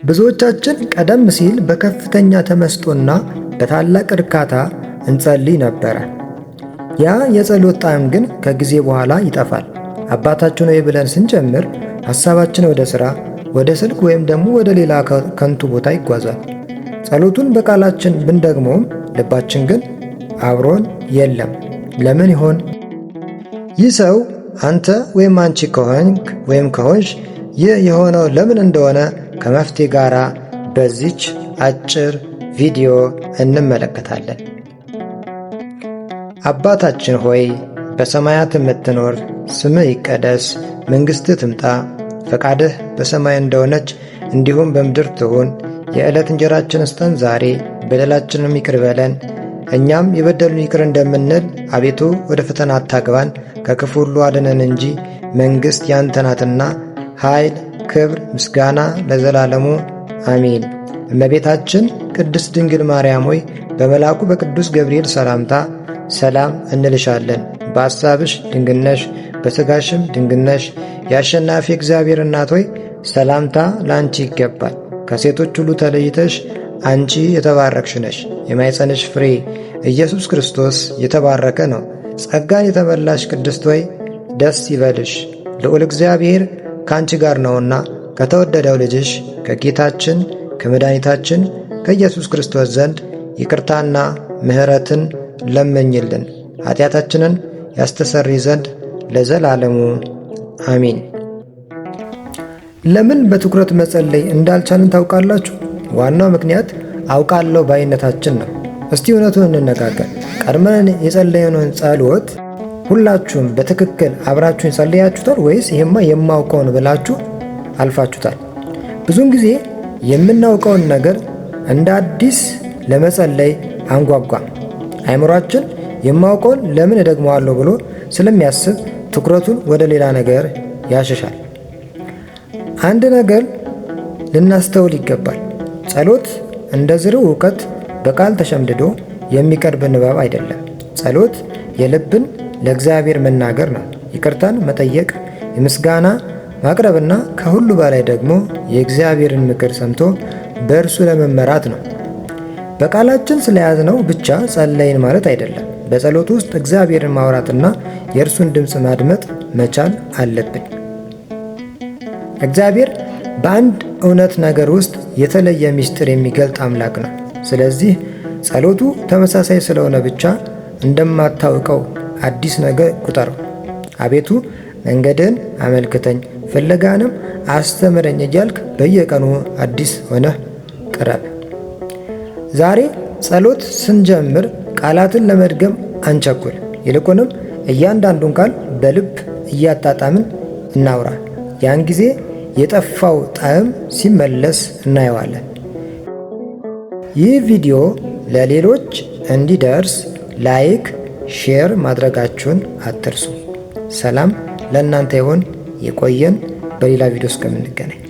ብዙዎቻችን ቀደም ሲል በከፍተኛ ተመስጦና በታላቅ እርካታ እንጸልይ ነበረ። ያ የጸሎት ጣዕም ግን ከጊዜ በኋላ ይጠፋል። አባታችን ሆይ ብለን ስንጀምር ሐሳባችን ወደ ሥራ፣ ወደ ስልክ ወይም ደግሞ ወደ ሌላ ከንቱ ቦታ ይጓዛል። ጸሎቱን በቃላችን ብንደግመውም ልባችን ግን አብሮን የለም። ለምን ይሆን? ይህ ሰው አንተ ወይም አንቺ ከሆንክ ወይም ከሆንሽ ይህ የሆነው ለምን እንደሆነ ከመፍትሄ ጋር በዚች አጭር ቪዲዮ እንመለከታለን። አባታችን ሆይ በሰማያት የምትኖር፣ ስምህ ይቀደስ፣ መንግሥትህ ትምጣ፣ ፈቃድህ በሰማይ እንደሆነች እንዲሁም በምድር ትሁን። የዕለት እንጀራችንን ስጠን ዛሬ፣ በደላችንም ይቅር በለን እኛም የበደሉን ይቅር እንደምንል፣ አቤቱ ወደ ፈተና አታግባን ከክፉ ሁሉ አድነን እንጂ መንግሥት ያንተ ናትና ኃይል፣ ክብር፣ ምስጋና ለዘላለሙ አሜን። እመቤታችን ቅድስት ድንግል ማርያም ሆይ በመልአኩ በቅዱስ ገብርኤል ሰላምታ ሰላም እንልሻለን። በሐሳብሽ ድንግል ነሽ፣ በሥጋሽም ድንግል ነሽ። የአሸናፊ እግዚአብሔር እናት ሆይ ሰላምታ ለአንቺ ይገባል። ከሴቶች ሁሉ ተለይተሽ አንቺ የተባረክሽ ነሽ። የማኅፀንሽ ፍሬ ኢየሱስ ክርስቶስ የተባረከ ነው። ጸጋን የተመላሽ ቅድስት ሆይ ደስ ይበልሽ፣ ልዑል እግዚአብሔር ከአንቺ ጋር ነውና ከተወደደው ልጅሽ ከጌታችን ከመድኃኒታችን ከኢየሱስ ክርስቶስ ዘንድ ይቅርታና ምሕረትን ለምኝልን ኃጢአታችንን ያስተሰርይ ዘንድ ለዘላለሙ አሚን። ለምን በትኩረት መጸለይ እንዳልቻልን ታውቃላችሁ? ዋናው ምክንያት አውቃለሁ ባይነታችን ነው። እስቲ እውነቱን እንነጋገር። ቀድመን የጸለየነውን ጸሎት ሁላችሁም በትክክል አብራችሁን ጸልያችሁታል ወይስ ይሄማ የማውቀውን ብላችሁ አልፋችሁታል? ብዙውን ጊዜ የምናውቀውን ነገር እንደ አዲስ ለመጸለይ አንጓጓም። አእምሯችን የማውቀውን ለምን እደግመዋለሁ ብሎ ስለሚያስብ ትኩረቱን ወደ ሌላ ነገር ያሸሻል። አንድ ነገር ልናስተውል ይገባል። ጸሎት እንደ ዝርው ዕውቀት በቃል ተሸምድዶ የሚቀርብ ንባብ አይደለም። ጸሎት የልብን ለእግዚአብሔር መናገር ነው። ይቅርታን መጠየቅ፣ የምስጋና ማቅረብና ከሁሉ በላይ ደግሞ የእግዚአብሔርን ምክር ሰምቶ በእርሱ ለመመራት ነው። በቃላችን ስለያዝነው ብቻ ጸለይን ማለት አይደለም። በጸሎት ውስጥ እግዚአብሔርን ማውራትና የእርሱን ድምፅ ማድመጥ መቻል አለብን። እግዚአብሔር በአንድ እውነት ነገር ውስጥ የተለየ ምስጢር የሚገልጥ አምላክ ነው። ስለዚህ ጸሎቱ ተመሳሳይ ስለሆነ ብቻ እንደማታውቀው አዲስ ነገር ቁጠረው። አቤቱ መንገድን አመልክተኝ፣ ፍለጋንም አስተምረኝ እያልክ በየቀኑ አዲስ ሆነህ ቅረብ። ዛሬ ጸሎት ስንጀምር ቃላትን ለመድገም አንቸኩል። ይልቁንም እያንዳንዱን ቃል በልብ እያጣጣምን እናውራ። ያን ጊዜ የጠፋው ጣዕም ሲመለስ እናየዋለን። ይህ ቪዲዮ ለሌሎች እንዲደርስ ላይክ፣ ሼር ማድረጋችሁን አትርሱ። ሰላም ለእናንተ ይሁን። የቆየን። በሌላ ቪዲዮ እስከምንገናኝ